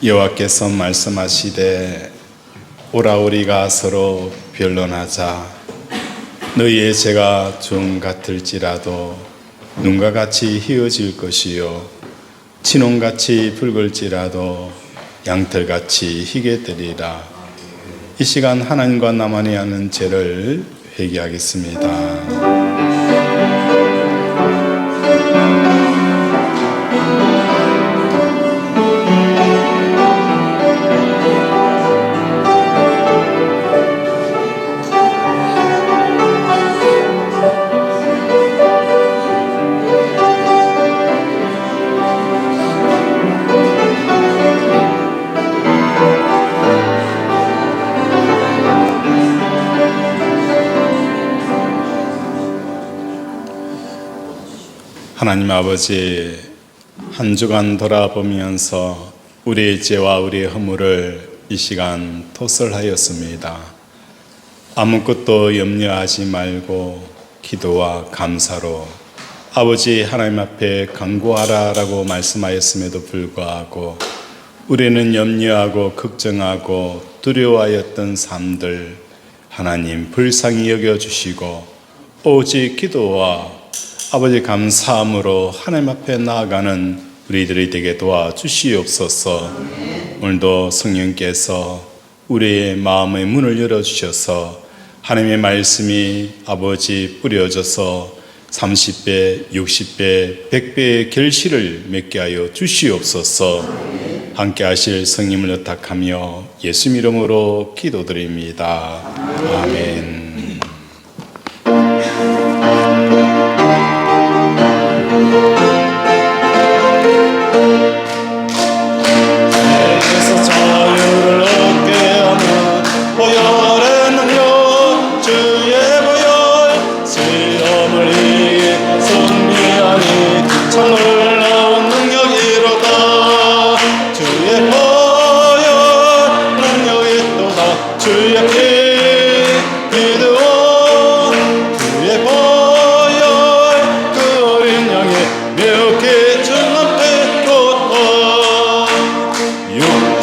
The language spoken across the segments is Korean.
여호와께서 말씀하시되 오라 우리가 서로 변론하자. 너희의 죄가 좀 같을지라도 눈과 같이 희어질 것이요 진홍같이 붉을지라도 양털같이 희게 되리라. 이 시간 하나님과 나만이 하는 죄를 회개하겠습니다. 하나님 아버지, 한 주간 돌아보면서 우리의 죄와 우리의 허물을 이 시간 토설하였습니다. 아무것도 염려하지 말고 기도와 감사로 아버지 하나님 앞에 간구하라라고 말씀하였음에도 불구하고 우리는 염려하고 걱정하고 두려워하였던 삶들 하나님 불쌍히 여겨주시고 오직 기도와 아버지 감사함으로 하나님 앞에 나아가는 우리들이 되게 도와주시옵소서. 오늘도 성령께서 우리의 마음의 문을 열어주셔서 하나님의 말씀이 아버지 뿌려져서 30배, 60배, 100배의 결실을 맺게 하여 주시옵소서. 함께 하실 성령을 의탁하며 예수 이름으로 기도드립니다. 아멘.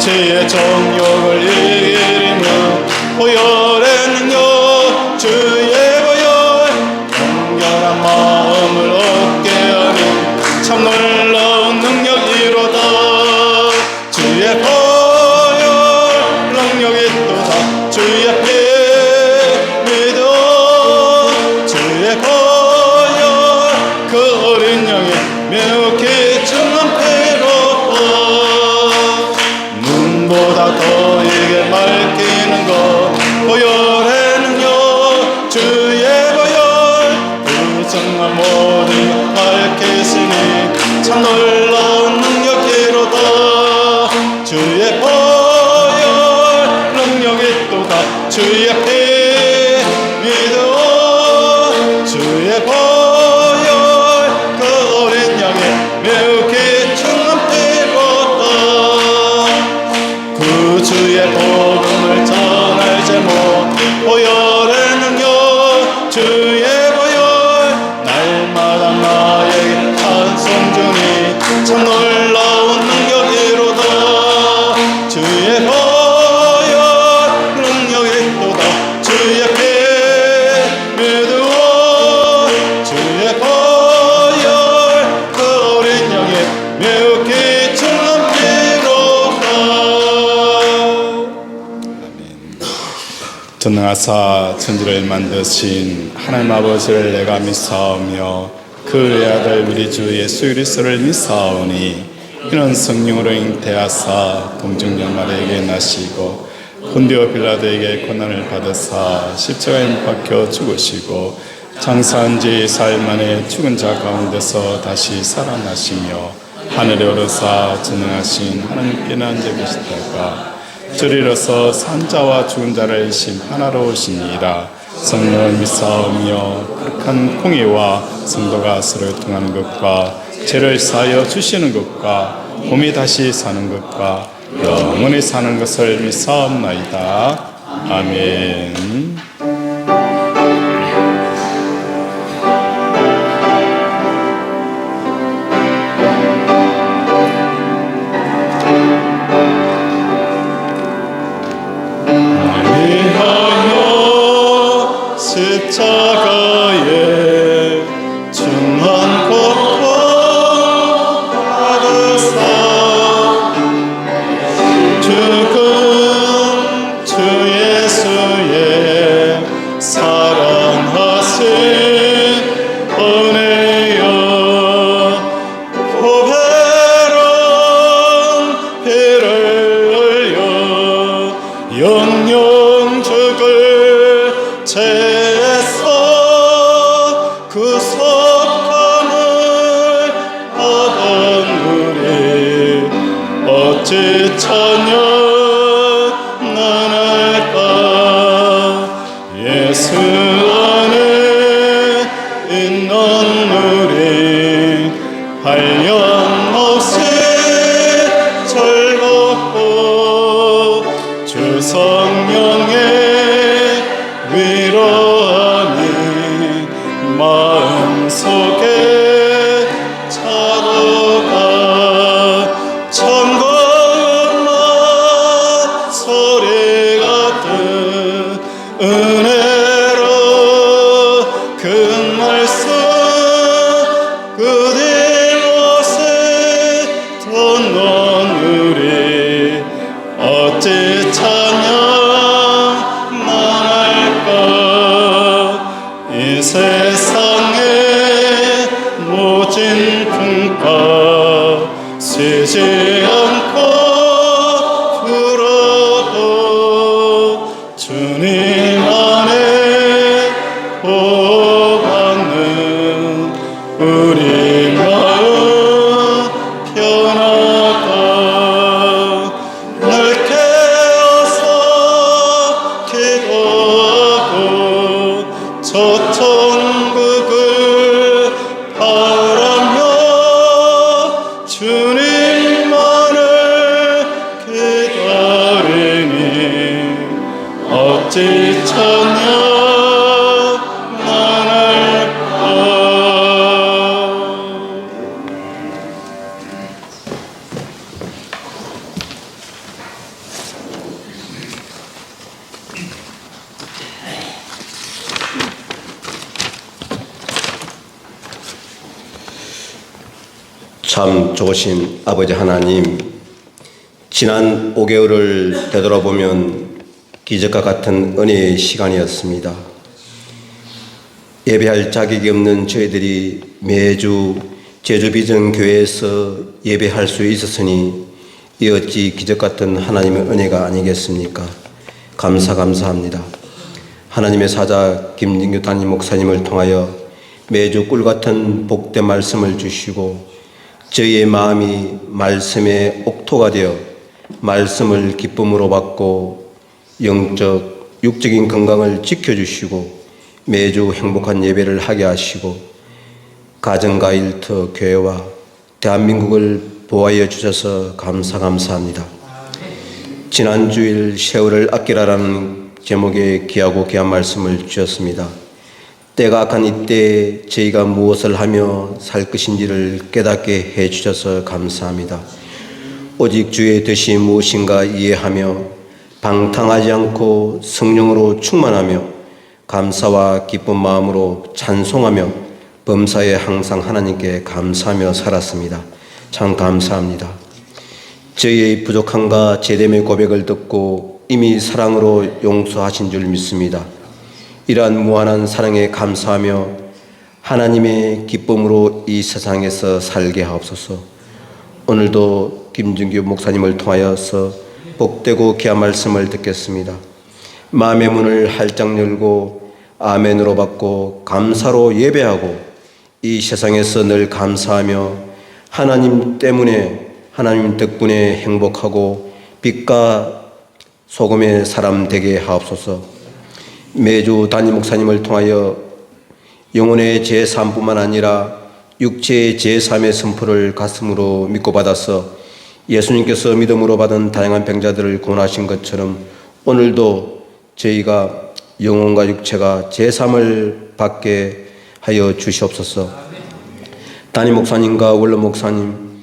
육체의 정욕을 이기는 보혈의 능력 주의 보혈 경건한 마음을 얻게 하는 참 놀라운 능력이로다. 주의 보혈 능력이 또다. 주의 피 믿어 주의 보혈 그 어린 양의 매우 귀중한 피로 보다 더 이게 밝히는 것 보혈의 능력 주의 보혈 불성한 모든 밝히시니 참 놀라운 능력이로다. 주의 보혈 능력이 또다. 주의 피 믿어 주의 보혈 그 어린 양의 매우 귀중한 피로다. 주의 복음을 전할 제목 보혈의 능력 주의 보혈 날마다 나에게 찬송 중이 참 놀라운 능력이로다. 주의 보혈 능력이 또다. 주의 피 믿어 주의 보혈 그 어린 양의 매우 귀중한 전능하사 천지를 만드신 하나님 아버지를 내가 믿사오며 그의 아들 우리 주 예수 그리스도를 믿사오니 이는 성령으로 잉태하사 동정녀마리에게 나시고 본디오 빌라도에게 고난을 받으사 십자가에 못 박혀 죽으시고 장사한 지 4일 만에 죽은 자 가운데서 다시 살아나시며 하늘에 오르사 전능하신 하나님께는 앉아 계시다가 저리로서 산자와 죽은 자를 심판하러 오시니라. 성령을 믿사오며 거룩한 공의와 성도가 서로 통하는 것과 죄를 사하여 주시는 것과 몸이 다시 사는 것과 영원히 사는 것을 믿사옵나이다. 아멘. 영영 죽을 채에서 구속함을 받은 우리 어찌 찬양할까. 예수 안에 있는 우리 한량없이 즐겁고 주 성령의 위로하니 마음속에 차도가 천과 음악 소리 같은 은혜로 그 말씀 그들곳에 듣는 우리 어찌 찬양할까. 이 세상의 모진 풍파 쉬지 않고 불어도 주님 안에 보호받는 우리 마음 편하다. 늘 깨어서 기도하고 저 천국을 바라며 주님만을 기다리니 어찌 찬양할까. 참 좋으신 아버지 하나님, 지난 5개월을 되돌아보면 기적과 같은 은혜의 시간이었습니다. 예배할 자격이 없는 저희들이 매주 제주비전교회에서 예배할 수 있었으니 이 어찌 기적 같은 하나님의 은혜가 아니겠습니까? 감사합니다. 하나님의 사자 김진규 담임 목사님을 통하여 매주 꿀같은 복된 말씀을 주시고 저희의 마음이 말씀의 옥토가 되어 말씀을 기쁨으로 받고 영적, 육적인 건강을 지켜주시고 매주 행복한 예배를 하게 하시고 가정과 일터, 교회와 대한민국을 보호하여 주셔서 감사합니다. 지난 주일 세월을 아끼라라는 제목의 귀하고 귀한 말씀을 주셨습니다. 때가 악한 이때 저희가 무엇을 하며 살 것인지를 깨닫게 해 주셔서 감사합니다. 오직 주의 뜻이 무엇인가 이해하며 방탕하지 않고 성령으로 충만하며 감사와 기쁜 마음으로 찬송하며 범사에 항상 하나님께 감사하며 살았습니다. 참 감사합니다. 저희의 부족함과 제됨의 고백을 듣고 이미 사랑으로 용서하신 줄 믿습니다. 이러한 무한한 사랑에 감사하며 하나님의 기쁨으로 이 세상에서 살게 하옵소서. 오늘도 김준규 목사님을 통하여서 복되고 귀한 말씀을 듣겠습니다. 마음의 문을 활짝 열고 아멘으로 받고 감사로 예배하고 이 세상에서 늘 감사하며 하나님 때문에 하나님 덕분에 행복하고 빛과 소금의 사람 되게 하옵소서. 매주 담임 목사님을 통하여 영혼의 제3뿐만 아니라 육체의 제3의 선포를 가슴으로 믿고 받아서 예수님께서 믿음으로 받은 다양한 병자들을 구원하신 것처럼 오늘도 저희가 영혼과 육체가 제3을 받게 하여 주시옵소서. 담임 목사님과 원로 목사님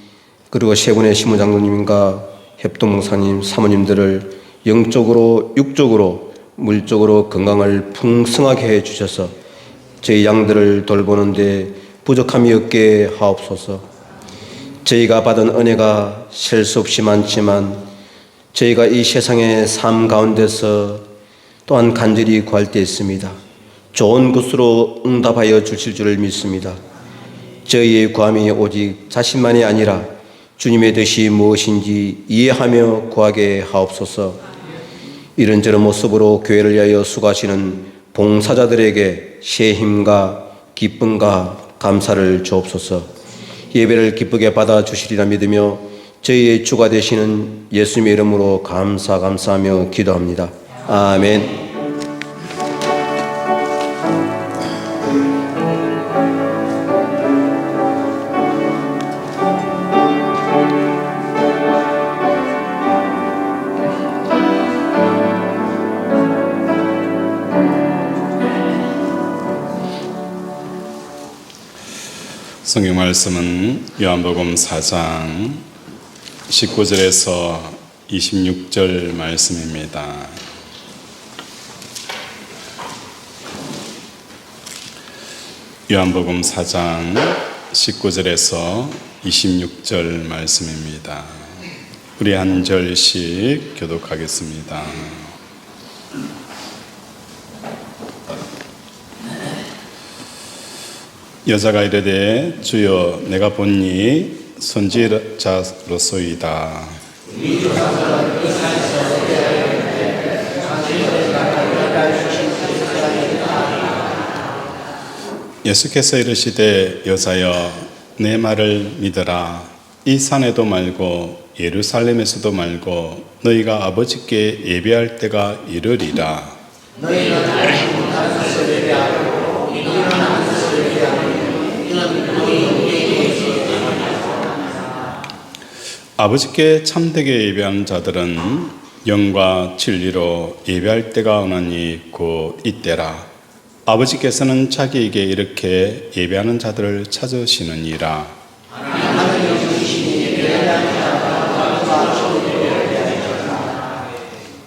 그리고 세 분의 시무장로님과 협동 목사님, 사모님들을 영적으로 육적으로 물적으로 건강을 풍성하게 해 주셔서 저희 양들을 돌보는데 부족함이 없게 하옵소서. 저희가 받은 은혜가 셀 수 없이 많지만 저희가 이 세상의 삶 가운데서 또한 간절히 구할 때 있습니다. 좋은 것으로 응답하여 주실 줄을 믿습니다. 저희의 구함이 오직 자신만이 아니라 주님의 뜻이 무엇인지 이해하며 구하게 하옵소서. 이런저런 모습으로 교회를 위하여 수고하시는 봉사자들에게 새 힘과 기쁨과 감사를 주옵소서. 예배를 기쁘게 받아주시리라 믿으며 저희의 주가 되시는 예수님의 이름으로 감사하며 기도합니다. 아멘. 성경 말씀은 요한복음 4장 19절에서 26절 말씀입니다. 요한복음 4장 19절에서 26절 말씀입니다. 우리 한 절씩 교독하겠습니다. 여자가 이르되 주여 내가 보니 선지자로소이다. 예수께서 이르시되 여자여 내 말을 믿으라. 이 산에도 말고 예루살렘에서도 말고 너희가 아버지께 예배할 때가 이르리라. 아버지께 참되게 예배하는 자들은 영과 진리로 예배할 때가 오나니 곧 이때라. 아버지께서는 자기에게 이렇게 예배하는 자들을 찾으시느니라.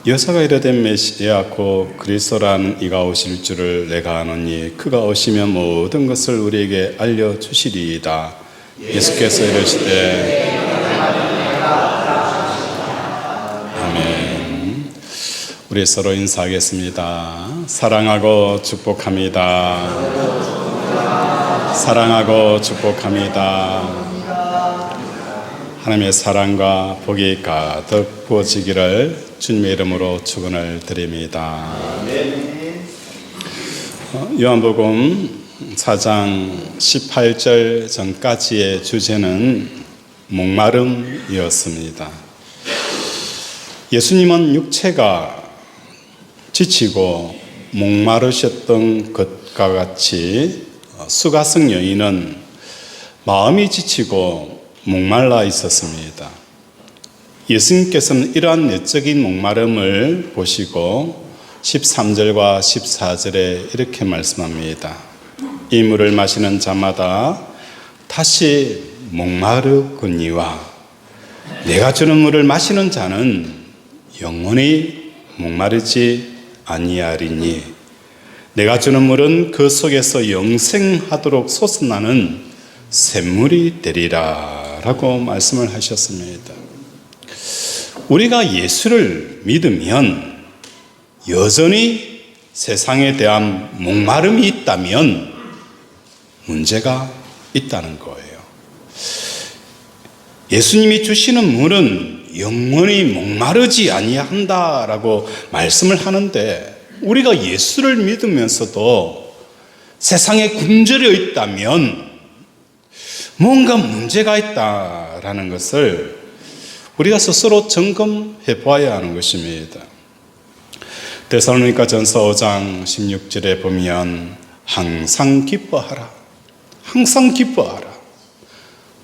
여자가 이르되 메시아 곧 그리스도라는 이가 오실 줄을 내가 아노니 그가 오시면 모든 것을 우리에게 알려주시리이다. 예수께서 이르시되 아멘. 우리 서로 인사하겠습니다. 사랑하고 축복합니다. 사랑하고 축복합니다. 하나님의 사랑과 복이 가득 부어지기를 주님의 이름으로 축원을 드립니다. 요한복음 4장 18절 전까지의 주제는 목마름이었습니다. 예수님은 육체가 지치고 목마르셨던 것과 같이 수가성 여인은 마음이 지치고 목말라 있었습니다. 예수님께서는 이러한 내적인 목마름을 보시고 13절과 14절에 이렇게 말씀합니다. 이 물을 마시는 자마다 다시 목마르거니와 내가 주는 물을 마시는 자는 영원히 목마르지 아니하리니 내가 주는 물은 그 속에서 영생하도록 솟아나는 샘물이 되리라 라고 말씀을 하셨습니다. 우리가 예수를 믿으면 여전히 세상에 대한 목마름이 있다면 문제가 있다는 거예요. 예수님이 주시는 물은 영원히 목마르지 아니한다라고 말씀을 하는데 우리가 예수를 믿으면서도 세상에 굶주려 있다면 뭔가 문제가 있다라는 것을 우리가 스스로 점검해 보아야 하는 것입니다. 데살로니가 전서 5장 16절에 보면 항상 기뻐하라. 항상 기뻐하라.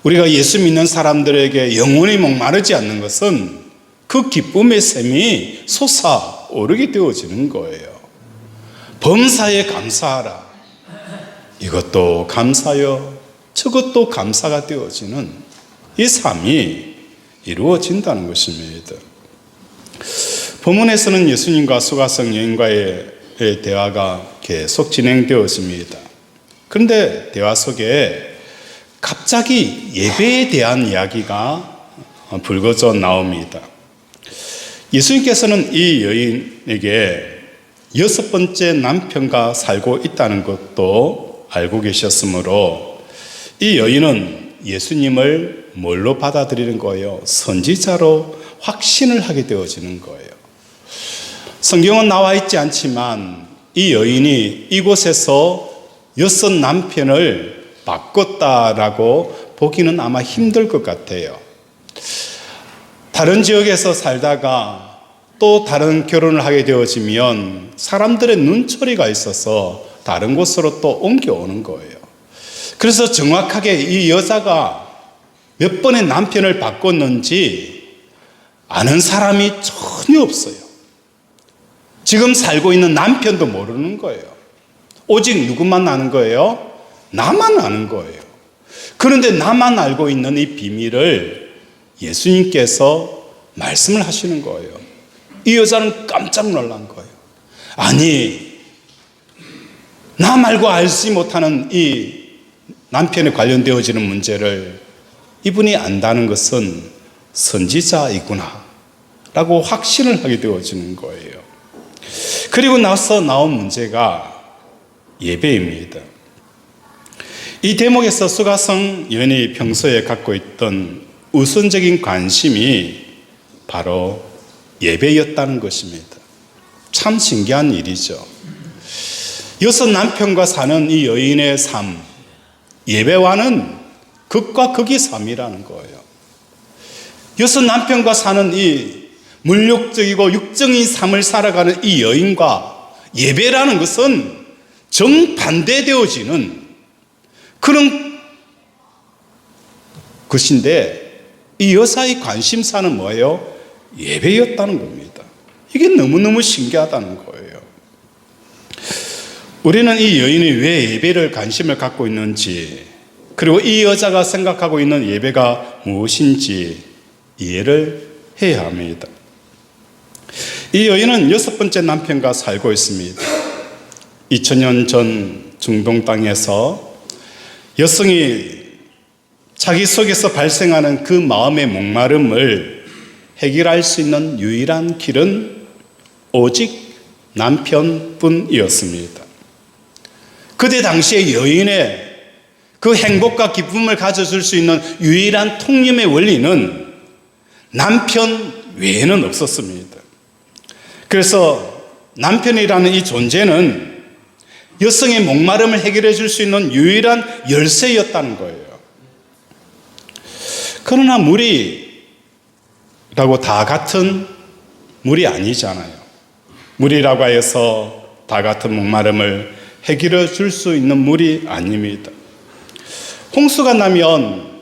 우리가 예수 믿는 사람들에게 영원히 목마르지 않는 것은 그 기쁨의 샘이 솟아오르게 되어지는 거예요. 범사에 감사하라. 이것도 감사요. 저것도 감사가 되어지는 이 삶이 이루어진다는 것입니다. 본문에서는 예수님과 수가성 여인과의 대화가 계속 진행되었습니다. 그런데 대화 속에 갑자기 예배에 대한 이야기가 불거져 나옵니다. 예수님께서는 이 여인에게 6번째 남편과 살고 있다는 것도 알고 계셨으므로 이 여인은 예수님을 뭘로 받아들이는 거예요? 선지자로 확신을 하게 되어지는 거예요. 성경은 나와 있지 않지만 이 여인이 이곳에서 6 남편을 바꿨다라고 보기는 아마 힘들 것 같아요. 다른 지역에서 살다가 또 다른 결혼을 하게 되어지면 사람들의 눈초리가 있어서 다른 곳으로 또 옮겨오는 거예요. 그래서 정확하게 이 여자가 몇 번의 남편을 바꿨는지 아는 사람이 전혀 없어요. 지금 살고 있는 남편도 모르는 거예요. 오직 누구만 아는 거예요? 나만 아는 거예요. 그런데 나만 알고 있는 이 비밀을 예수님께서 말씀을 하시는 거예요. 이 여자는 깜짝 놀란 거예요. 아니, 나 말고 알지 못하는 이 남편에 관련되어지는 문제를 이분이 안다는 것은 선지자이구나 라고 확신을 하게 되어지는 거예요. 그리고 나서 나온 문제가 예배입니다. 이 대목에서 수가성 여인이 평소에 갖고 있던 우선적인 관심이 바로 예배였다는 것입니다. 참 신기한 일이죠. 6 남편과 사는 이 여인의 삶, 예배와는 극과 극이 삶이라는 거예요. 6 남편과 사는 이 물욕적이고 육적인 삶을 살아가는 이 여인과 예배라는 것은 정반대되어지는 그런 것인데, 이 여자의 관심사는 뭐예요? 예배였다는 겁니다. 이게 너무너무 신기하다는 거예요. 우리는 이 여인이 왜 예배를 관심을 갖고 있는지, 그리고 이 여자가 생각하고 있는 예배가 무엇인지 이해를 해야 합니다. 이 여인은 6번째 남편과 살고 있습니다. 2000년 전 중동 땅에서 여성이 자기 속에서 발생하는 그 마음의 목마름을 해결할 수 있는 유일한 길은 오직 남편뿐이었습니다. 그때 당시에 여인의 그 행복과 기쁨을 가져줄 수 있는 유일한 통념의 원리는 남편 외에는 없었습니다. 그래서 남편이라는 이 존재는 여성의 목마름을 해결해 줄 수 있는 유일한 열쇠였다는 거예요. 그러나 물이라고 다 같은 물이 아니잖아요. 물이라고 해서 다 같은 목마름을 해결해 줄 수 있는 물이 아닙니다. 홍수가 나면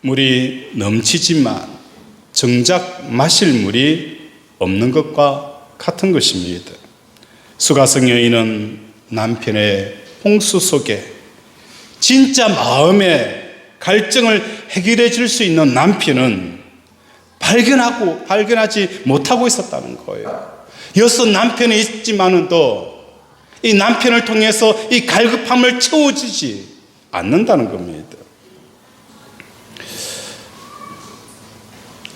물이 넘치지만 정작 마실 물이 없는 것과 같은 것입니다. 수가성 여인은 남편의 홍수 속에 진짜 마음의 갈증을 해결해 줄 수 있는 남편은 발견하지 못하고 있었다는 거예요. 6 남편이 있지만은 또 이 남편을 통해서 이 갈급함을 채워주지 않는다는 겁니다.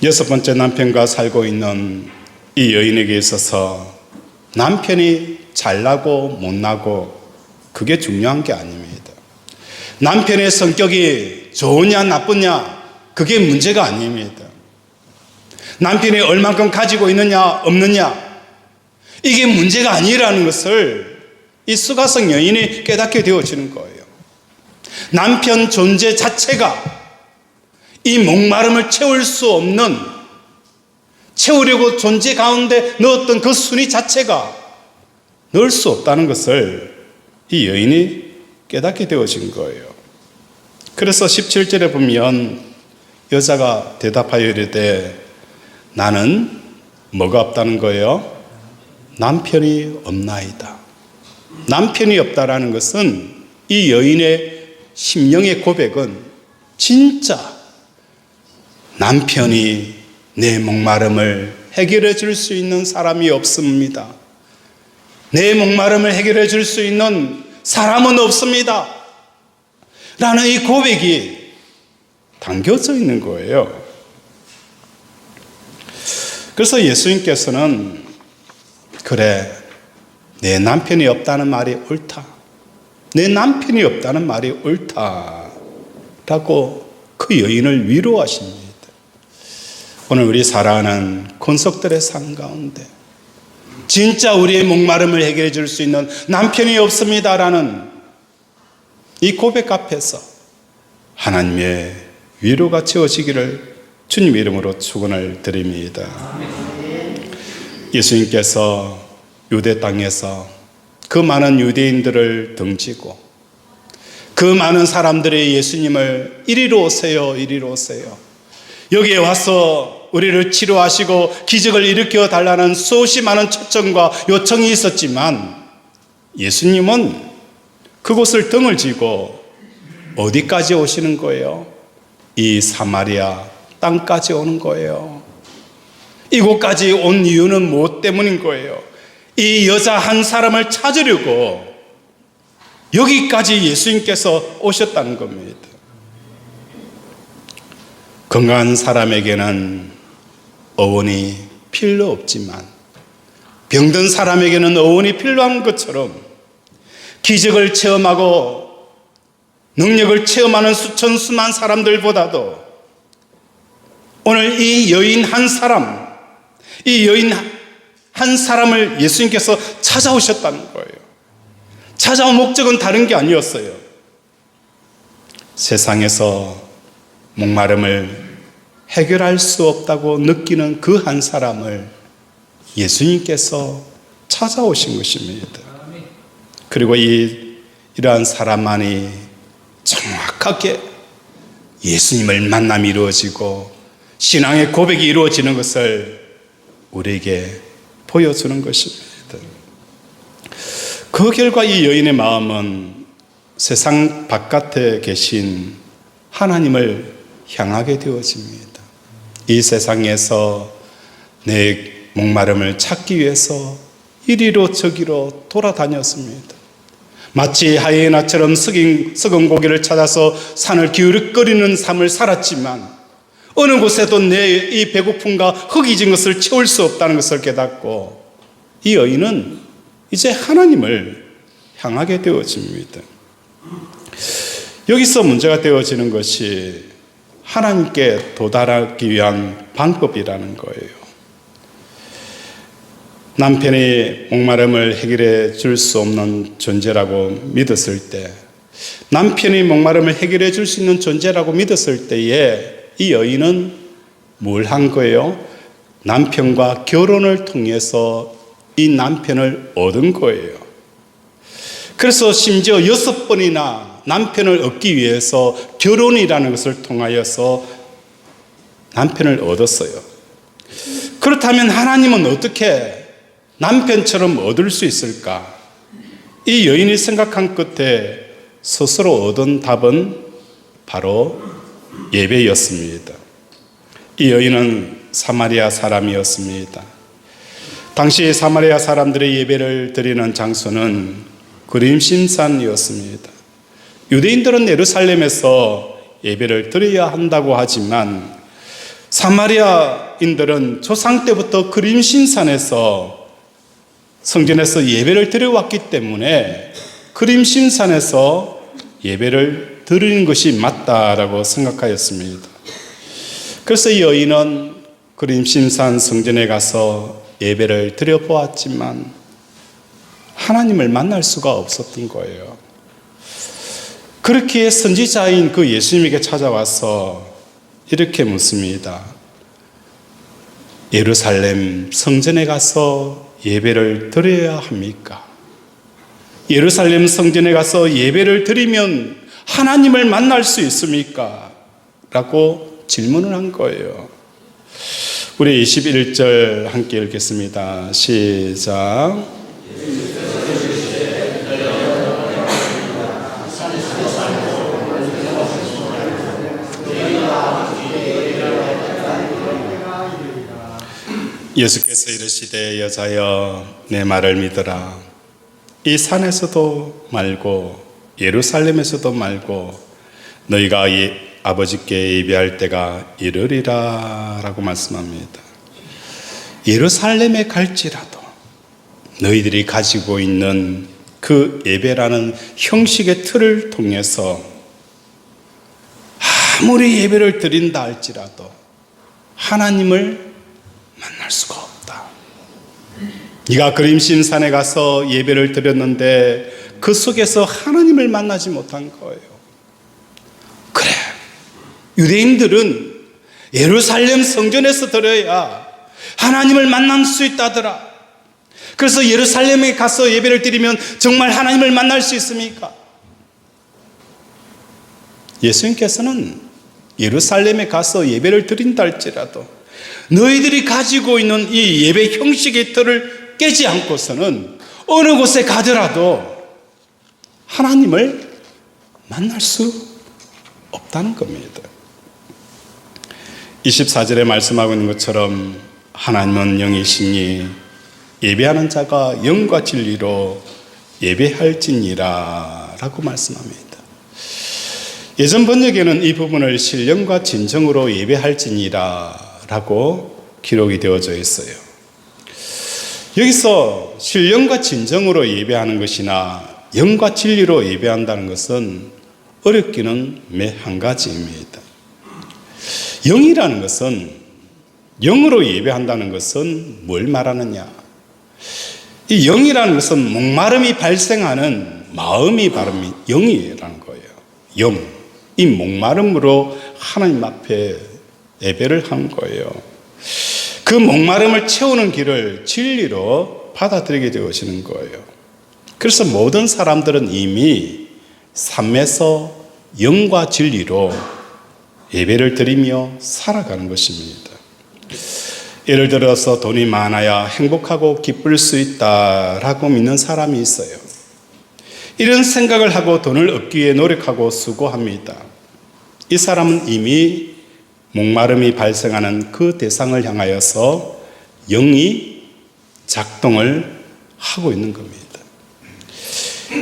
6번째 남편과 살고 있는 이 여인에게 있어서 남편이 잘나고 못나고 그게 중요한 게 아닙니다. 남편의 성격이 좋으냐 나쁘냐 그게 문제가 아닙니다. 남편이 얼만큼 가지고 있느냐 없느냐 이게 문제가 아니라는 것을 이 수가성 여인이 깨닫게 되어지는 거예요. 남편 존재 자체가 이 목마름을 채우려고 존재 가운데 넣었던 그 순위 자체가 넣을 수 없다는 것을 이 여인이 깨닫게 되어진 거예요. 그래서 17절에 보면 여자가 대답하여 이르되 나는 뭐가 없다는 거예요? 남편이 없나이다. 남편이 없다라는 것은 이 여인의 심령의 고백은 진짜 남편이 내 목마름을 해결해 줄 수 있는 사람이 없습니다. 내 목마름을 해결해 줄 수 있는 사람은 없습니다. 라는 이 고백이 담겨져 있는 거예요. 그래서 예수님께서는 그래, 내 남편이 없다는 말이 옳다. 내 남편이 없다는 말이 옳다라고 그 여인을 위로하십니다. 오늘 우리 살아가는 권속들의 삶 가운데 진짜 우리의 목마름을 해결해 줄 수 있는 남편이 없습니다라는 이 고백 앞에서 하나님의 위로가 채워지기를 주님 이름으로 축원을 드립니다. 예수님께서 유대 땅에서 그 많은 유대인들을 등지고 그 많은 사람들이 예수님을 이리로 오세요, 이리로 오세요. 여기에 와서 우리를 치료하시고 기적을 일으켜 달라는 수없이 많은 초청과 요청이 있었지만 예수님은 그곳을 등을 지고 어디까지 오시는 거예요? 이 사마리아 땅까지 오는 거예요. 이곳까지 온 이유는 무엇 때문인 거예요? 이 여자 한 사람을 찾으려고 여기까지 예수님께서 오셨다는 겁니다. 건강한 사람에게는 어원이 필요 없지만 병든 사람에게는 어원이 필요한 것처럼 기적을 체험하고 능력을 체험하는 수천수만 사람들보다도 오늘 이 여인 한 사람, 이 여인 한 사람을 예수님께서 찾아오셨다는 거예요. 찾아온 목적은 다른 게 아니었어요. 세상에서 목마름을 해결할 수 없다고 느끼는 그 한 사람을 예수님께서 찾아오신 것입니다. 그리고 이러한 사람만이 정확하게 예수님을 만남이 이루어지고 신앙의 고백이 이루어지는 것을 우리에게 보여주는 것입니다. 그 결과 이 여인의 마음은 세상 바깥에 계신 하나님을 향하게 되어집니다. 이 세상에서 내 목마름을 찾기 위해서 이리로 저기로 돌아다녔습니다. 마치 하이에나처럼 썩은 고기를 찾아서 산을 기울거리는 삶을 살았지만 어느 곳에도 내 이 배고픔과 허기진 것을 채울 수 없다는 것을 깨닫고 이 여인은 이제 하나님을 향하게 되어집니다. 여기서 문제가 되어지는 것이 하나님께 도달하기 위한 방법이라는 거예요. 남편이 목마름을 해결해 줄 수 없는 존재라고 믿었을 때, 남편이 목마름을 해결해 줄 수 있는 존재라고 믿었을 때에 이 여인은 뭘 한 거예요? 남편과 결혼을 통해서 이 남편을 얻은 거예요. 그래서 심지어 6번이나 남편을 얻기 위해서 결혼이라는 것을 통하여서 남편을 얻었어요. 그렇다면 하나님은 어떻게 남편처럼 얻을 수 있을까? 이 여인이 생각한 끝에 스스로 얻은 답은 바로 예배였습니다. 이 여인은 사마리아 사람이었습니다. 당시 사마리아 사람들의 예배를 드리는 장소는 그림심산이었습니다. 유대인들은 예루살렘에서 예배를 드려야 한다고 하지만 사마리아인들은 조상 때부터 그림심산에서 성전에서 예배를 드려왔기 때문에 그림심산에서 예배를 드리는 것이 맞다라고 생각하였습니다. 그래서 이 여인은 그림심산 성전에 가서 예배를 드려보았지만 하나님을 만날 수가 없었던 거예요. 그렇기에 선지자인 그 예수님에게 찾아와서 이렇게 묻습니다. 예루살렘 성전에 가서 예배를 드려야 합니까? 예루살렘 성전에 가서 예배를 드리면 하나님을 만날 수 있습니까? 라고 질문을 한 거예요. 우리 21절 함께 읽겠습니다. 시작. 예수께서 이르시되 여자여 내 말을 믿으라. 이 산에서도 말고 예루살렘에서도 말고 너희가 아버지께 예배할 때가 이르리라 라고 말씀합니다. 예루살렘에 갈지라도 너희들이 가지고 있는 그 예배라는 형식의 틀을 통해서 아무리 예배를 드린다 할지라도 하나님을 만날 수가 없다. 네가 그림심산에 가서 예배를 드렸는데 그 속에서 하나님을 만나지 못한 거예요. 그래, 유대인들은 예루살렘 성전에서 드려야 하나님을 만날 수 있다더라. 그래서 예루살렘에 가서 예배를 드리면 정말 하나님을 만날 수 있습니까? 예수님께서는 예루살렘에 가서 예배를 드린다 할지라도 너희들이 가지고 있는 이 예배 형식의 틀을 깨지 않고서는 어느 곳에 가더라도 하나님을 만날 수 없다는 겁니다. 24절에 말씀하고 있는 것처럼 하나님은 영이시니 예배하는 자가 영과 진리로 예배할지니라 라고 말씀합니다. 예전 번역에는 이 부분을 신령과 진정으로 예배할지니라 라고 기록이 되어져 있어요. 여기서 신령과 진정으로 예배하는 것이나 영과 진리로 예배한다는 것은 어렵기는 매 한 가지입니다. 영이라는 것은, 영으로 예배한다는 것은 뭘 말하느냐? 이 영이라는 것은 목마름이 발생하는 마음이 바로 영이라는 거예요. 영, 이 목마름으로 하나님 앞에 예배를 한 거예요. 그 목마름을 채우는 길을 진리로 받아들이게 되어지는 거예요. 그래서 모든 사람들은 이미 삶에서 영과 진리로 예배를 드리며 살아가는 것입니다. 예를 들어서 돈이 많아야 행복하고 기쁠 수 있다라고 믿는 사람이 있어요. 이런 생각을 하고 돈을 얻기 위해 노력하고 수고합니다. 이 사람은 이미 목마름이 발생하는 그 대상을 향하여서 영이 작동을 하고 있는 겁니다.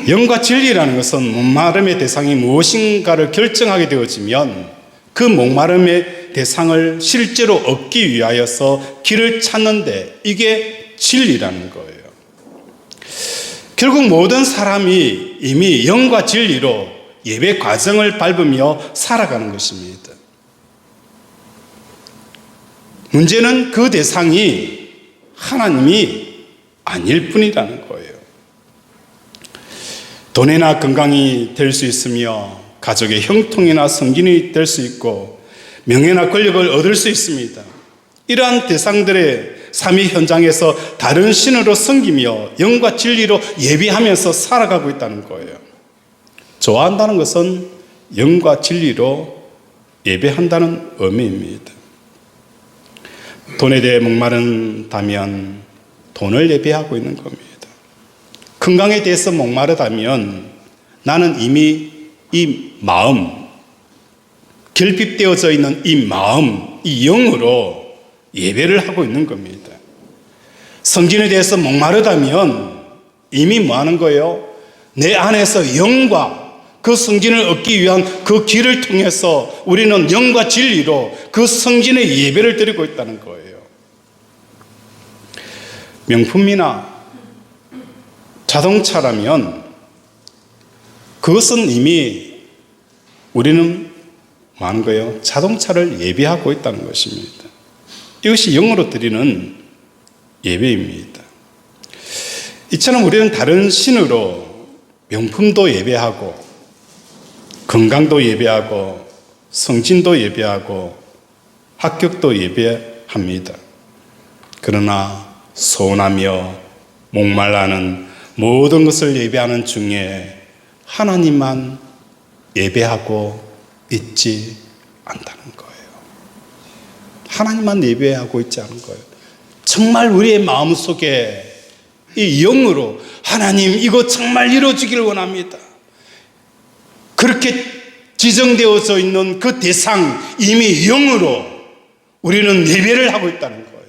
영과 진리라는 것은 목마름의 대상이 무엇인가를 결정하게 되어지면 그 목마름의 대상을 실제로 얻기 위하여서 길을 찾는데 이게 진리라는 거예요. 결국 모든 사람이 이미 영과 진리로 예배 과정을 밟으며 살아가는 것입니다. 문제는 그 대상이 하나님이 아닐 뿐이라는 거예요. 돈이나 건강이 될 수 있으며 가족의 형통이나 성진이 될 수 있고 명예나 권력을 얻을 수 있습니다. 이러한 대상들의 삶의 현장에서 다른 신으로 섬기며 영과 진리로 예배하면서 살아가고 있다는 거예요. 좋아한다는 것은 영과 진리로 예배한다는 의미입니다. 돈에 대해 목마른다면 돈을 예배하고 있는 겁니다. 건강에 대해서 목마르다면 나는 이미 이 마음, 결핍되어져 있는 이 마음, 이 영으로 예배를 하고 있는 겁니다. 성진에 대해서 목마르다면 이미 뭐 하는 거예요? 내 안에서 영과 그 성진을 얻기 위한 그 길을 통해서 우리는 영과 진리로 그 성진의 예배를 드리고 있다는 거예요. 명품이나 자동차라면 그것은 이미 우리는 뭐 하는 거예요? 자동차를 예배하고 있다는 것입니다. 이것이 영으로 드리는 예배입니다. 이처럼 우리는 다른 신으로 명품도 예배하고 건강도 예배하고 성진도 예배하고 합격도 예배합니다. 그러나 소원하며 목말라는 모든 것을 예배하는 중에 하나님만 예배하고 있지 않다는 거예요. 하나님만 예배하고 있지 않은 거예요. 정말 우리의 마음속에 이 영으로 하나님 이거 정말 이루어지기를 원합니다. 그렇게 지정되어져 있는 그 대상 이미 영으로 우리는 예배를 하고 있다는 거예요.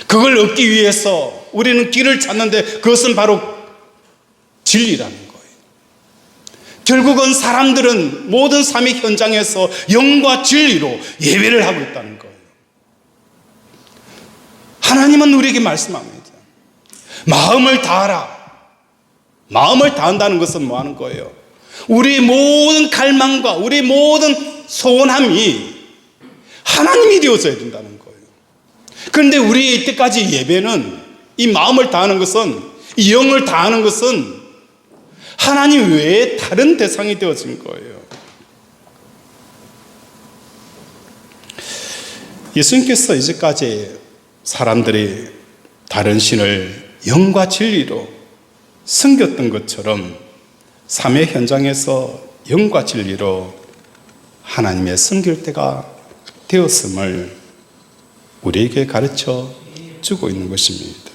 그걸 얻기 위해서 우리는 길을 찾는데 그것은 바로 진리라는 거예요. 결국은 사람들은 모든 삶의 현장에서 영과 진리로 예배를 하고 있다는 거예요. 하나님은 우리에게 말씀합니다. 마음을 다하라. 마음을 다한다는 것은 뭐 하는 거예요? 우리의 모든 갈망과 우리의 모든 소원함이 하나님이 되어져야 된다는 거예요. 그런데 우리의 이때까지 예배는, 이 마음을 다하는 것은, 이 영을 다하는 것은 하나님 외에 다른 대상이 되어진 거예요. 예수님께서 이제까지 사람들이 다른 신을 영과 진리로 섬겼던 것처럼 삶의 현장에서 영과 진리로 하나님의 섬길 때가 되었음을 우리에게 가르쳐 주고 있는 것입니다.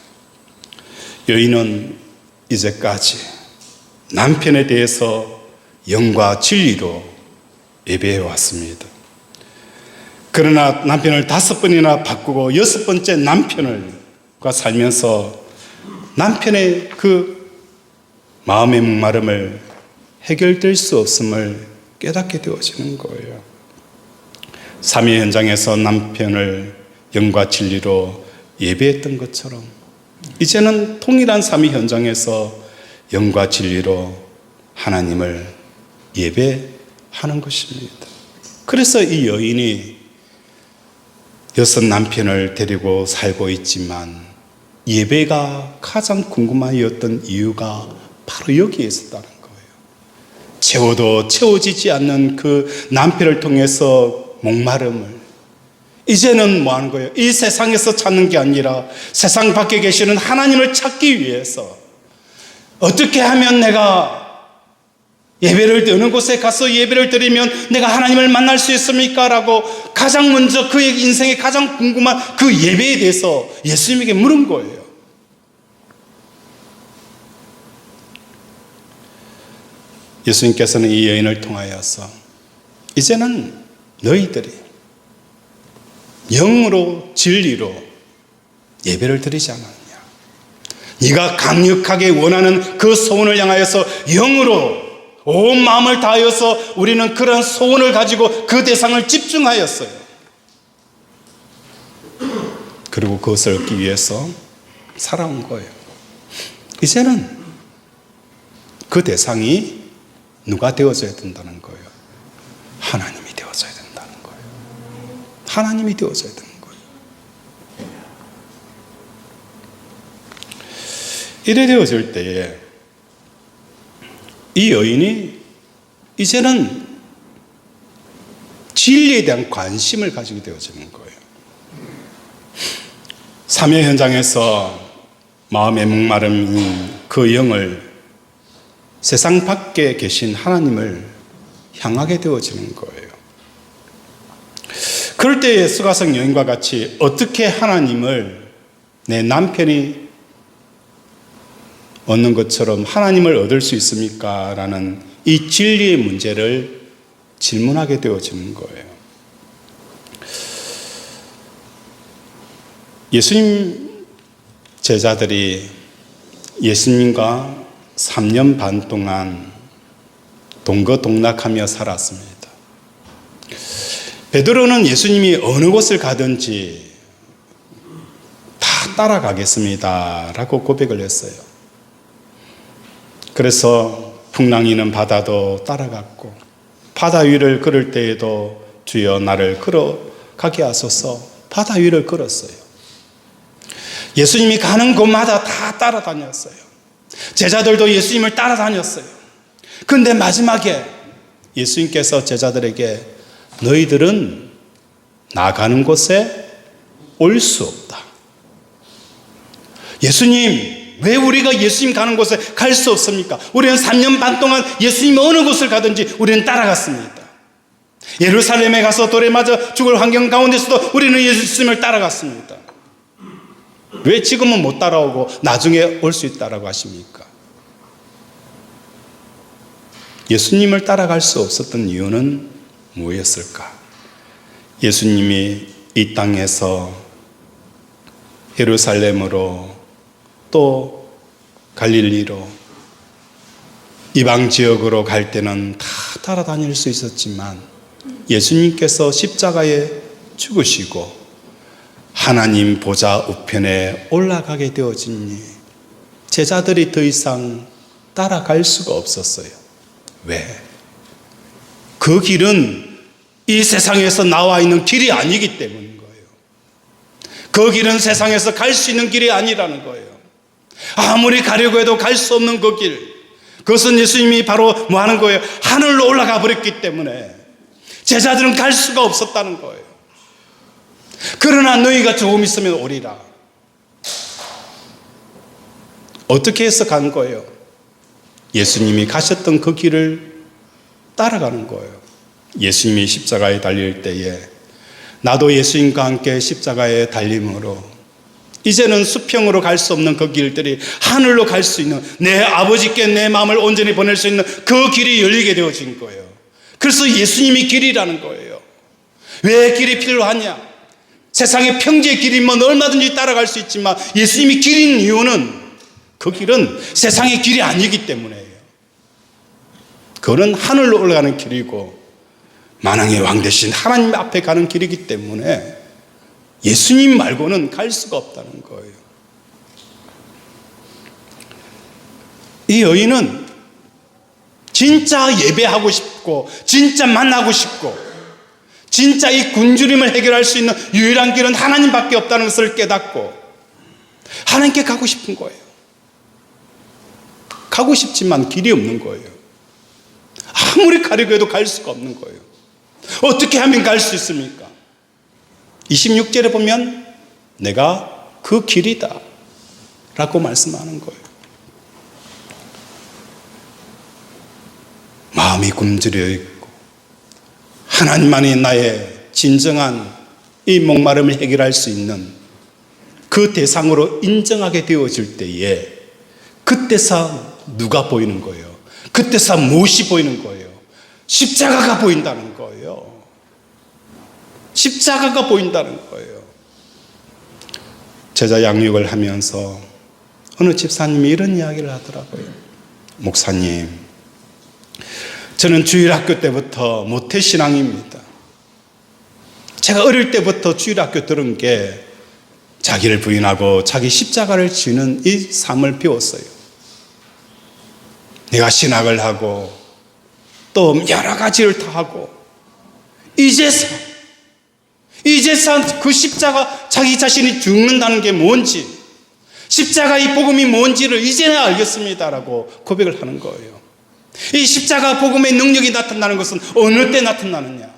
여인은 이제까지 남편에 대해서 영과 진리로 예배해 왔습니다. 그러나 남편을 5번이나 바꾸고 6번째 남편과 살면서 남편의 그 마음의 목마름을 해결될 수 없음을 깨닫게 되어지는 거예요. 삶의 현장에서 남편을 영과 진리로 예배했던 것처럼 이제는 통일한 삶의 현장에서 영과 진리로 하나님을 예배하는 것입니다. 그래서 이 여인이 6 남편을 데리고 살고 있지만 예배가 가장 궁금하였던 이유가 바로 여기에 있었다는 거예요. 채워도 채워지지 않는 그 남편을 통해서 목마름을 이제는 뭐 하는 거예요? 이 세상에서 찾는 게 아니라 세상 밖에 계시는 하나님을 찾기 위해서 어떻게 하면 내가 예배를 어느 곳에 가서 예배를 드리면 내가 하나님을 만날 수 있습니까? 라고 가장 먼저 그의 인생에 가장 궁금한 그 예배에 대해서 예수님에게 물은 거예요. 예수님께서는 이 여인을 통하여서 이제는 너희들이 영으로 진리로 예배를 드리지 않았냐? 네가 강력하게 원하는 그 소원을 향하여서 영으로 온 마음을 다하여서 우리는 그런 소원을 가지고 그 대상을 집중하였어요. 그리고 그것을 얻기 위해서 살아온 거예요. 이제는 그 대상이 누가 되어져야 된다는 거예요? 하나님이 되어져야 된다는 거예요. 하나님이 되어져야 되는 거예요. 이래 되어질 때에 이 여인이 이제는 진리에 대한 관심을 가지게 되어지는 거예요. 삶의 현장에서 마음의 목마름인 그 영을 세상 밖에 계신 하나님을 향하게 되어지는 거예요. 그럴 때 수가성 여인과 같이 어떻게 하나님을 내 남편이 얻는 것처럼 하나님을 얻을 수 있습니까? 라는 이 진리의 문제를 질문하게 되어지는 거예요. 예수님 제자들이 예수님과 3년 반 동안 동거동락하며 살았습니다. 베드로는 예수님이 어느 곳을 가든지 다 따라가겠습니다 라고 고백을 했어요. 그래서 풍랑이는 바다도 따라갔고 바다 위를 걸을 때에도 주여 나를 걸어가게 하소서 바다 위를 걸었어요. 예수님이 가는 곳마다 다 따라다녔어요. 제자들도 예수님을 따라다녔어요. 그런데 마지막에 예수님께서 제자들에게 너희들은 나가는 곳에 올 수 없다. 예수님 왜 우리가 예수님 가는 곳에 갈 수 없습니까? 우리는 3년 반 동안 예수님이 어느 곳을 가든지 우리는 따라갔습니다. 예루살렘에 가서 돌에 맞아 죽을 환경 가운데서도 우리는 예수님을 따라갔습니다. 왜 지금은 못 따라오고 나중에 올 수 있다라고 하십니까? 예수님을 따라갈 수 없었던 이유는 무엇이었을까? 예수님이 이 땅에서 예루살렘으로 또 갈릴리로 이방 지역으로 갈 때는 다 따라다닐 수 있었지만 예수님께서 십자가에 죽으시고 하나님 보좌 우편에 올라가게 되어지니 제자들이 더 이상 따라갈 수가 없었어요. 왜? 그 길은 이 세상에서 나와 있는 길이 아니기 때문인 거예요. 그 길은 세상에서 갈 수 있는 길이 아니라는 거예요. 아무리 가려고 해도 갈 수 없는 그 길, 그것은 예수님이 바로 뭐 하는 거예요? 하늘로 올라가 버렸기 때문에 제자들은 갈 수가 없었다는 거예요. 그러나 너희가 조금 있으면 오리라. 어떻게 해서 간 거예요? 예수님이 가셨던 그 길을 따라가는 거예요. 예수님이 십자가에 달릴 때에 나도 예수님과 함께 십자가에 달림으로 이제는 수평으로 갈 수 없는 그 길들이 하늘로 갈 수 있는, 내 아버지께 내 마음을 온전히 보낼 수 있는 그 길이 열리게 되어진 거예요. 그래서 예수님이 길이라는 거예요. 왜 길이 필요하냐? 세상의 평지의 길이면 얼마든지 따라갈 수 있지만 예수님이 길인 이유는 그 길은 세상의 길이 아니기 때문이에요. 그거는 하늘로 올라가는 길이고 만왕의 왕 대신 하나님 앞에 가는 길이기 때문에 예수님 말고는 갈 수가 없다는 거예요. 이 여인은 진짜 예배하고 싶고 진짜 만나고 싶고 진짜 이 굶주림을 해결할 수 있는 유일한 길은 하나님밖에 없다는 것을 깨닫고 하나님께 가고 싶은 거예요. 가고 싶지만 길이 없는 거예요. 아무리 가려고 해도 갈 수가 없는 거예요. 어떻게 하면 갈 수 있습니까? 26절에 보면 내가 그 길이다 라고 말씀하는 거예요. 마음이 굶주려 있고 하나님만이 나의 진정한 이 목마름을 해결할 수 있는 그 대상으로 인정하게 되어질 때에 그때서 누가 보이는 거예요? 그때서 무엇이 보이는 거예요? 십자가가 보인다는 거예요. 십자가가 보인다는 거예요. 제자 양육을 하면서 어느 집사님이 이런 이야기를 하더라고요. 목사님, 저는 주일학교 때부터 모태신앙입니다. 제가 어릴 때부터 주일학교 들은 게 자기를 부인하고 자기 십자가를 지는 이 삶을 배웠어요. 내가 신학을 하고 또 여러 가지를 다 하고 이제서 그 십자가, 자기 자신이 죽는다는 게 뭔지, 십자가 이 복음이 뭔지를 이제는 알겠습니다라고 고백을 하는 거예요. 이 십자가 복음의 능력이 나타나는 것은 어느 때 나타나느냐?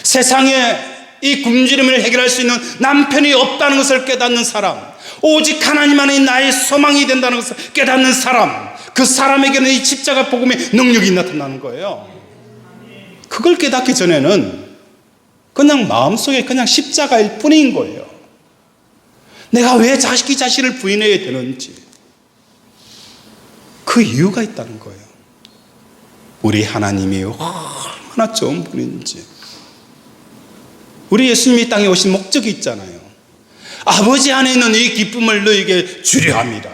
세상에 이 굶주림을 해결할 수 있는 남편이 없다는 것을 깨닫는 사람, 오직 하나님 안에 나의 소망이 된다는 것을 깨닫는 사람, 그 사람에게는 이 십자가 복음의 능력이 나타나는 거예요. 그걸 깨닫기 전에는 그냥 마음속에 그냥 십자가일 뿐인 거예요. 내가 왜 자기 자신을 부인해야 되는지 그 이유가 있다는 거예요. 우리 하나님이 얼마나 좋은 분인지, 우리 예수님이 이 땅에 오신 목적이 있잖아요. 아버지 안에 있는 이 기쁨을 너에게 주려 합니다.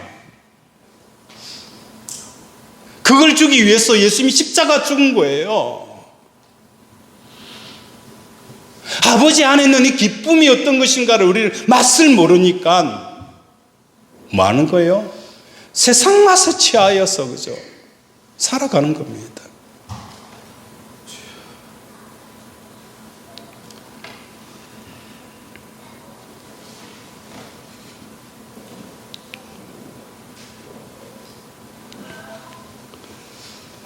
그걸 주기 위해서 예수님이 십자가 죽은 거예요. 아버지 안에 있는 이 기쁨이 어떤 것인가를 우리는 맛을 모르니까 뭐 하는 거예요? 세상 맛에 취하여서 그죠? 살아가는 겁니다.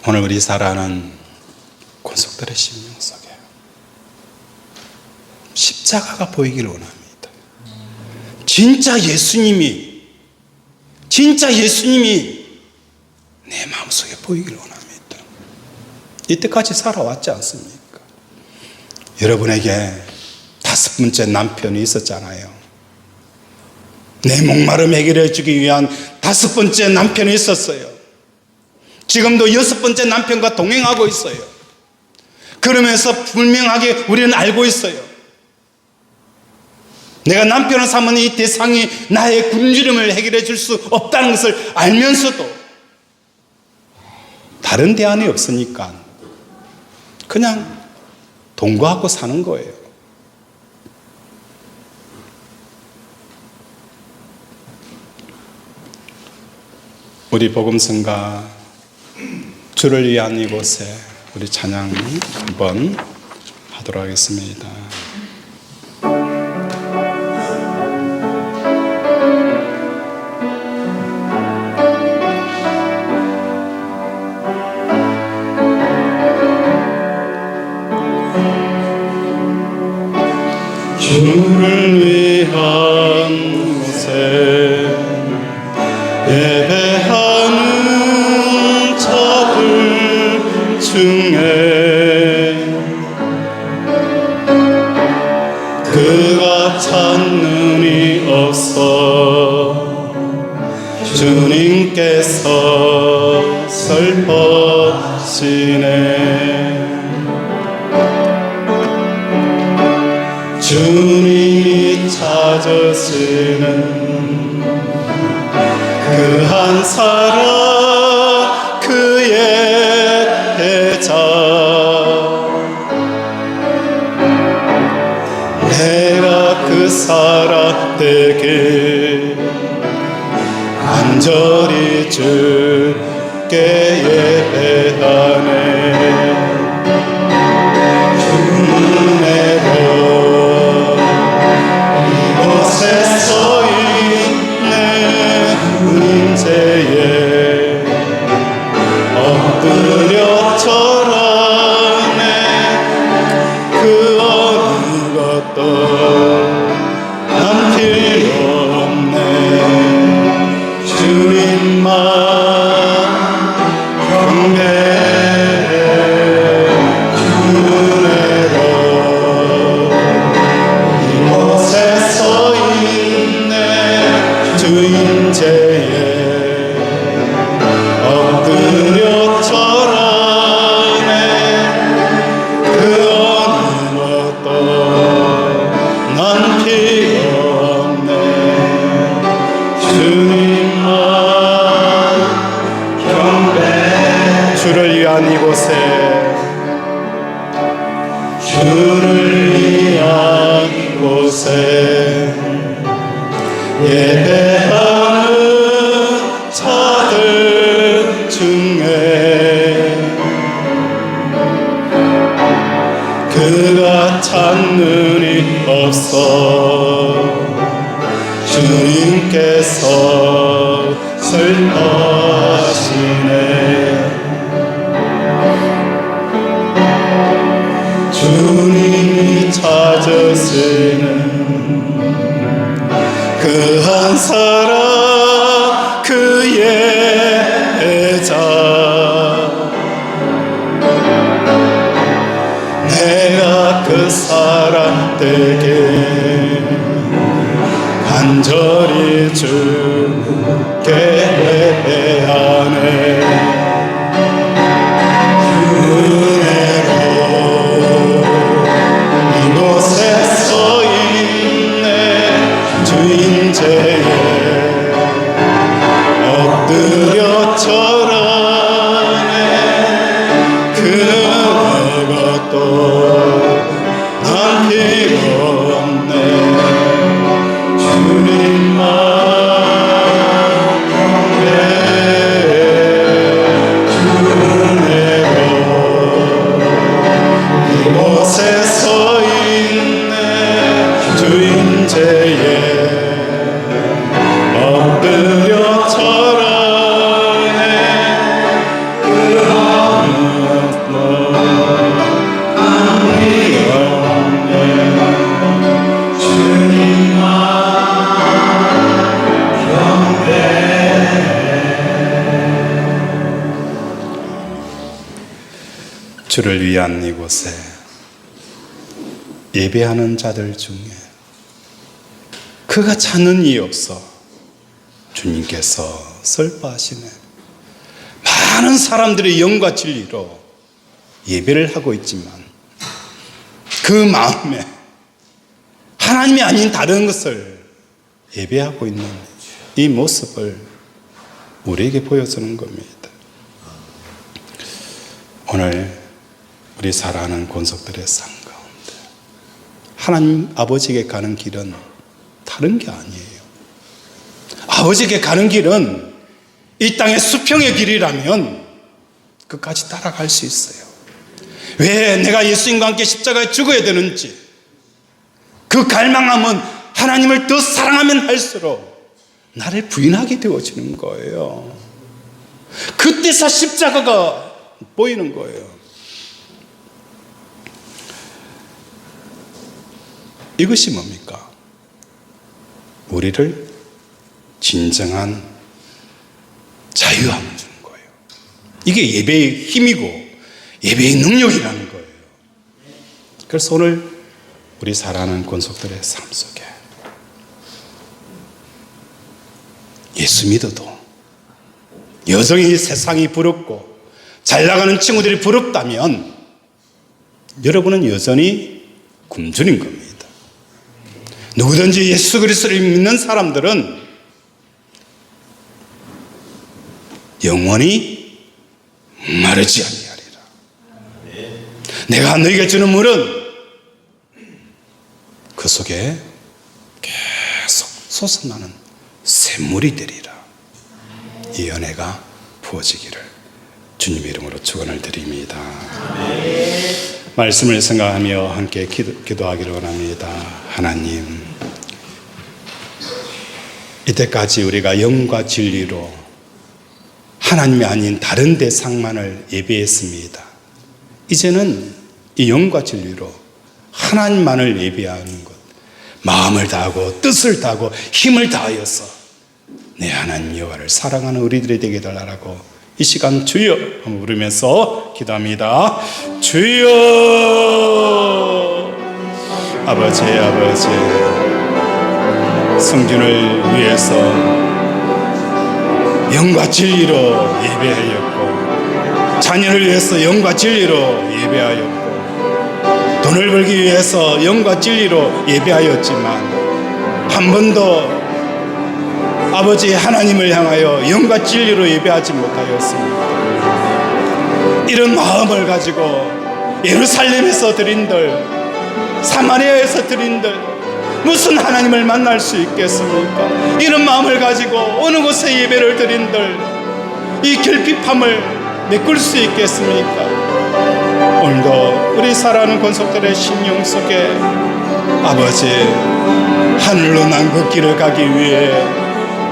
오늘 우리 살아가는 권속들의 심령 속에 십자가가 보이기를 원합니다. 진짜 예수님이 내 마음속에 보이기를 원합니다. 이때까지 살아왔지 않습니까? 여러분에게 5번째 남편이 있었잖아요. 내 목마름 해결해 주기 위한 5번째 남편이 있었어요. 지금도 6번째 남편과 동행하고 있어요. 그러면서 분명하게 우리는 알고 있어요. 내가 남편을 삼은 이 대상이 나의 굶주림을 해결해 줄 수 없다는 것을 알면서도 다른 대안이 없으니까 그냥 동거하고 사는 거예요. 우리 복음성가 주를 위한 이곳에 우리 찬양 한번 하도록 하겠습니다. 이곳에 예배하는 자들 중에 그가 찾는 이 없어 주님께서 슬퍼지네. 주님이 찾으시는 그 한 사람 그의 대자 내가 그 사람 되게 간절히 주께 예배하네. 주님으로 이곳에 서 있네. 문제에 엎드려 절하네. 그 어느 것도 난 필요 없네. 주님만 경배해. 주은혜로 이곳에 서 있네. 주인제에 엎드려 절하네. 그 어느 것도 난 필요 없네. 주님만 경배. 주를 위한 이곳에 주를 위한 곳에 예배하는 자들 중에 그가 찾는 이 없어 주님께서 슬퍼하시네. 주님이 찾으시는 그 한 사람 그의 자 내가 그 사람 되게 간절히 주께 예배하네. 은혜로 이곳에 서 있네. 주인제에 엎드려 절하네. 그 것도 난 필요 없네. 주님만 경배해. 주은혜로 이곳에 서 있네. 주인제에 엎드려 절하네. 그 어느 것도 난 필요 없네. 주님만 주를 위한 이곳에 예배하는 자들 중에 그가 찾는 이 없어 주님께서 슬퍼하시네. 많은 사람들이 영과 진리로 예배를 하고 있지만 그 마음에 하나님이 아닌 다른 것을 예배하고 있는 이 모습을 우리에게 보여주는 겁니다. 오늘 우리 사랑하는 권속들의 삶 가운데 하나님 아버지에게 가는 길은 다른 게 아니에요. 아버지에게 가는 길은 이 땅의 수평의 길이라면 끝까지 따라갈 수 있어요. 왜 내가 예수님과 함께 십자가에 죽어야 되는지, 그 갈망함은 하나님을 더 사랑하면 할수록 나를 부인하게 되어지는 거예요. 그때서 십자가가 보이는 거예요. 이것이 뭡니까? 우리를 진정한 자유함을 주는 거예요. 이게 예배의 힘이고 예배의 능력이라는 거예요. 그래서 오늘 우리 사랑하는 권속들의 삶 속에 예수 믿어도 여전히 세상이 부럽고 잘 나가는 친구들이 부럽다면 여러분은 여전히 굶주린 겁니다. 누구든지 예수 그리스도를 믿는 사람들은 영원히 마르지 아니하리라. 내가 너희에게 주는 물은 그 속에 계속 솟아나는 샘물이 되리라. 이 은혜가 부어지기를 주님의 이름으로 축원을 드립니다. 말씀을 생각하며 함께 기도하기를 원합니다. 하나님, 이때까지 우리가 영과 진리로 하나님이 아닌 다른 대상만을 예배했습니다. 이제는 이 영과 진리로 하나님만을 예배하는 것, 마음을 다하고 뜻을 다하고 힘을 다하여서 내 하나님 여호와를 사랑하는 우리들이 되게 달라고 이 시간 주여 한번 부르면서 기도합니다. 주여, 아버지 성준을 위해서 영과 진리로 예배하였고, 자녀를 위해서 영과 진리로 예배하였고, 돈을 벌기 위해서 영과 진리로 예배하였지만 한 번도 아버지 하나님을 향하여 영과 진리로 예배하지 못하였습니다. 이런 마음을 가지고 예루살렘에서 드린들, 사마리아에서 드린들 무슨 하나님을 만날 수 있겠습니까? 이런 마음을 가지고 어느 곳에 예배를 드린들 이 결핍함을 메꿀 수 있겠습니까? 오늘도 우리 사랑하는 권속들의 심령 속에 아버지 하늘로 난 그 길을 가기 위해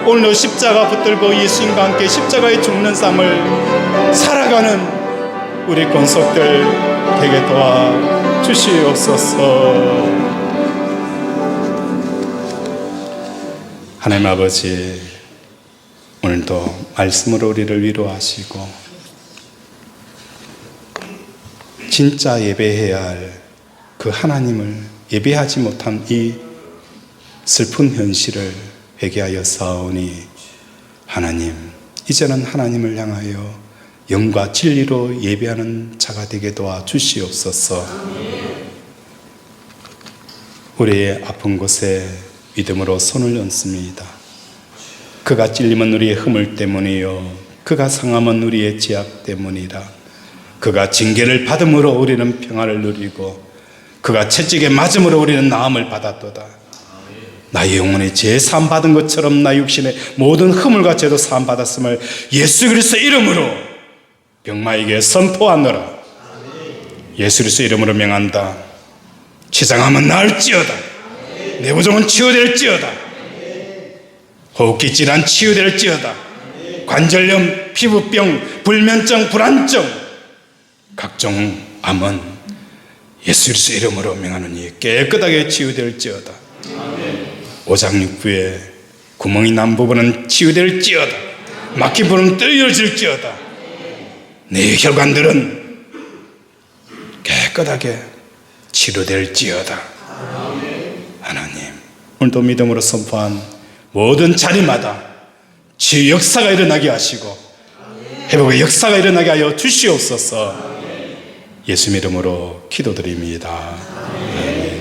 오늘도 십자가 붙들고 예수님과 함께 십자가에 죽는 삶을 살아가는 우리 권속들 되게 도와 주시옵소서. 하나님 아버지, 오늘도 말씀으로 우리를 위로하시고 진짜 예배해야 할 그 하나님을 예배하지 못한 이 슬픈 현실을 회개하여 싸우니 하나님, 이제는 하나님을 향하여 영과 진리로 예배하는 자가 되게 도와 주시옵소서. 우리의 아픈 곳에 믿음으로 손을 얹습니다. 그가 찔림은 우리의 허물 때문이요, 그가 상함은 우리의 죄악 때문이라. 그가 징계를 받음으로 우리는 평화를 누리고 그가 채찍에 맞음으로 우리는 나음을 받았도다. 나의 영혼이 죄 사함 받은 것처럼 나 육신의 모든 허물과 죄도 사함 받았음을 예수 그리스도 이름으로 병마에게 선포하노라. 예수 그리스도 이름으로 명한다. 치장하면 나을지어다. 내 부종은 치유될지어다. 호흡기 질환 치유될지어다. 관절염, 피부병, 불면증, 불안증, 각종 암은 예수 그리스도 이름으로 명하노니 깨끗하게 치유될지어다. 오장육부에 구멍이 난 부분은 치유될지어다. 막힌 부분은 뚫어질지어다. 내 혈관들은 깨끗하게 치료될지어다. 하나님, 오늘도 믿음으로 선포한 모든 자리마다 치유 역사가 일어나게 하시고 회복의 역사가 일어나게 하여 주시옵소서. 예수 이름으로 기도드립니다. 아멘.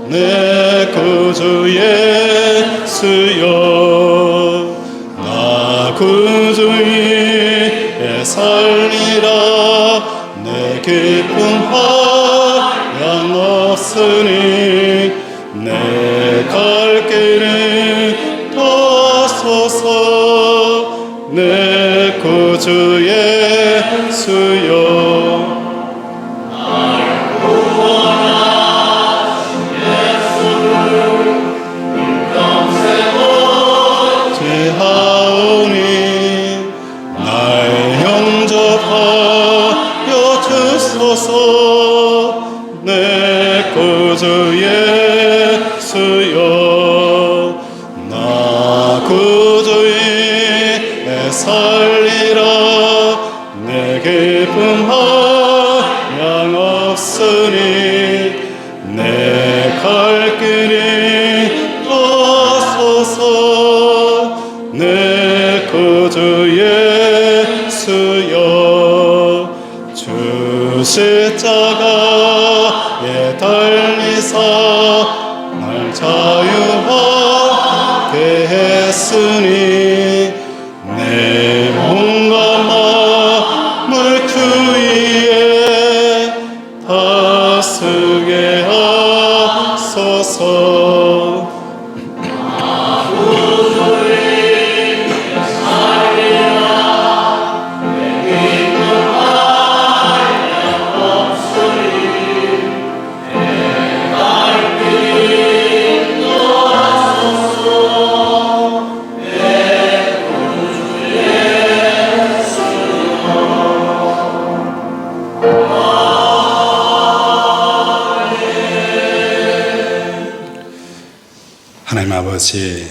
내 구주 예수여, 나 구주 위에 살리라. 내 기쁨 하양 없으니 내 갈 길을 도와소서. 내 구주 예수 예수여 죄하오니 날 영접하여 주소서. 내 구주 예수여 나 구주의 살리라. 내 기쁨 한량 없으니 내 갈 길이 도와소서. 내 구주 예수여 주 십자가에 달리사 날 자유하게 했으니 내 몸과 마음을 주 위에 다스게 하소서. 하나님 아버지,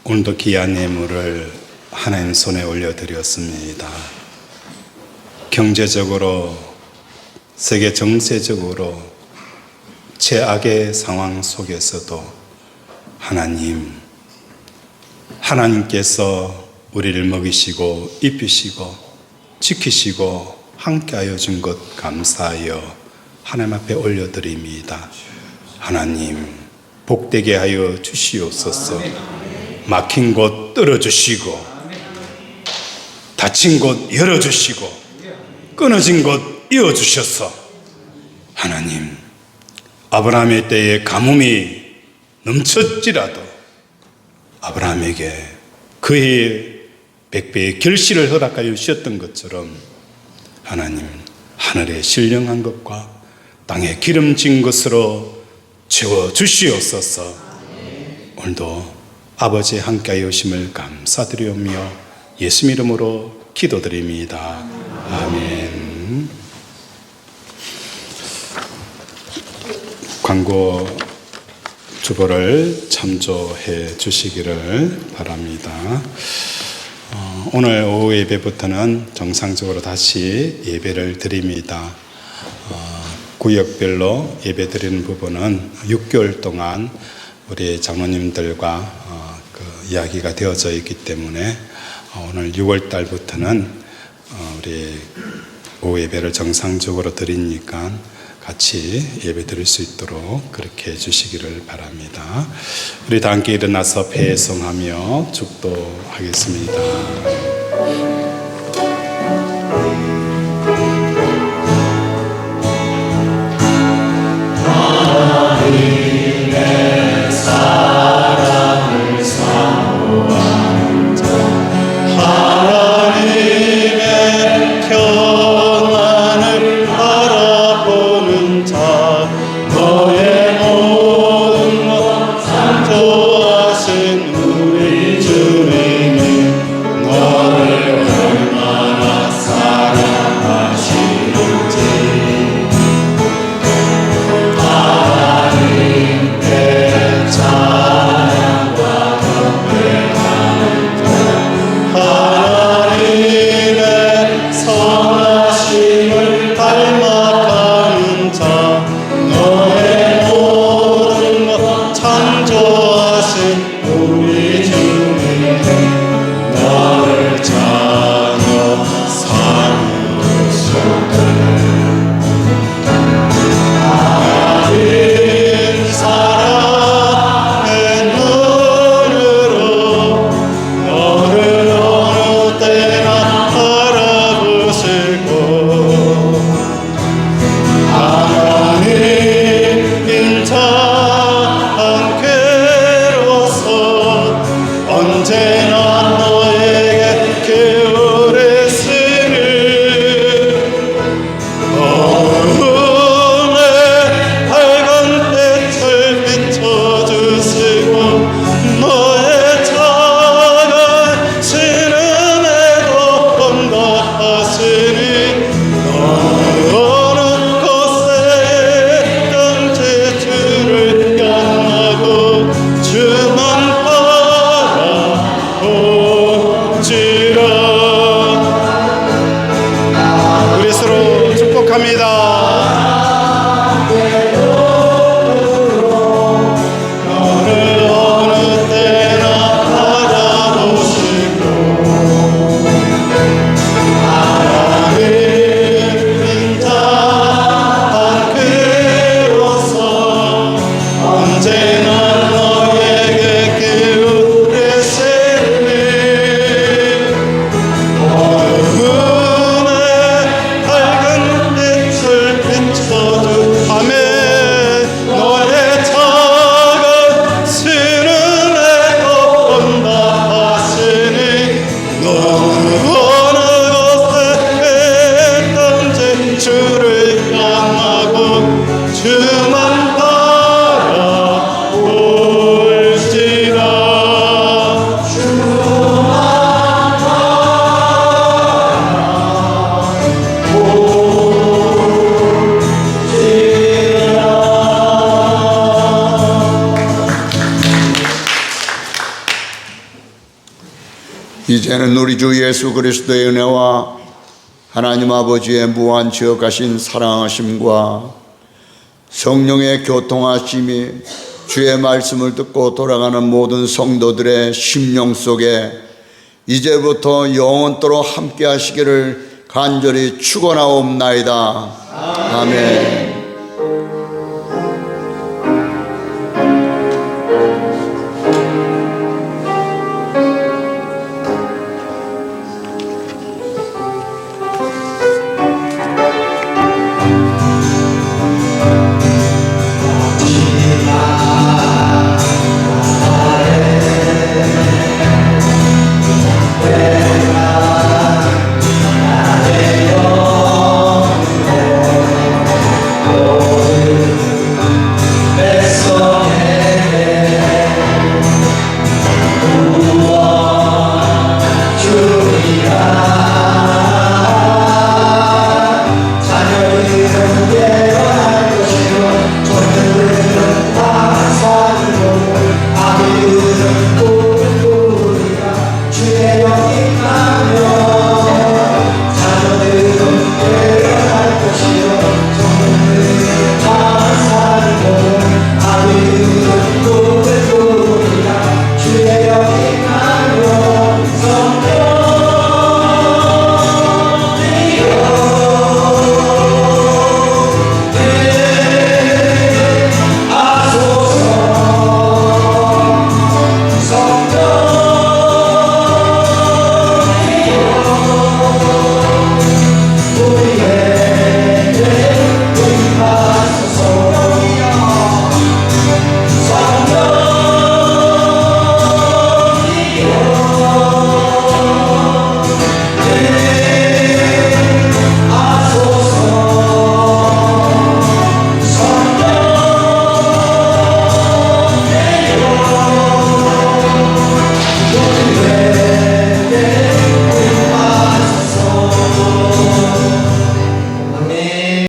오늘도 귀한 예물을 하나님 손에 올려드렸습니다. 경제적으로, 세계 정세적으로 최악의 상황 속에서도 하나님께서 우리를 먹이시고 입히시고 지키시고 함께하여 준 것 감사하여 하나님 앞에 올려드립니다. 하나님, 복되게 하여 주시옵소서. 막힌 곳 뚫어주시고 닫힌 곳 열어주시고 끊어진 곳 이어주셔서 하나님, 아브라함의 때에 가뭄이 넘쳤지라도 아브라함에게 그의 100배의 결실을 허락하여 주셨던 것처럼 하나님, 하늘에 신령한 것과 땅에 기름진 것으로 채워 주시옵소서. 오늘도 아버지의 함께하여 오심을 감사드리오며 예수 이름으로 기도드립니다. 아멘. 광고 주보를 참조해 주시기를 바랍니다. 오늘 오후 예배부터는 정상적으로 다시 예배를 드립니다. 구역별로 예배 드리는 부분은 6개월 동안 우리 장로님들과 이야기가 되어져 있기 때문에 오늘 6월 달부터는 우리 오후 예배를 정상적으로 드리니까 같이 예배 드릴 수 있도록 그렇게 해주시기를 바랍니다. 우리 다 함께 일어나서 배송하며 축도하겠습니다. 주님이 너 것으로 축복합니다. 너를 어느 때나 받아보시고 하나님 인자 그로서 언제나 너에게 기울이시니 어둠에 밝은 빛을 비춰주 아멘. 너의 작은 신은 내가 하시니 너는 어느 곳에 있든지 주를 향하고 주만 바라볼지라. 이제는 우리 주 예수 그리스도의 은혜와 하나님 아버지의 무한 지어가신 사랑하심과 성령의 교통하심이 주의 말씀을 듣고 돌아가는 모든 성도들의 심령 속에 이제부터 영원토록 함께 하시기를 간절히 축원하옵나이다. 아멘.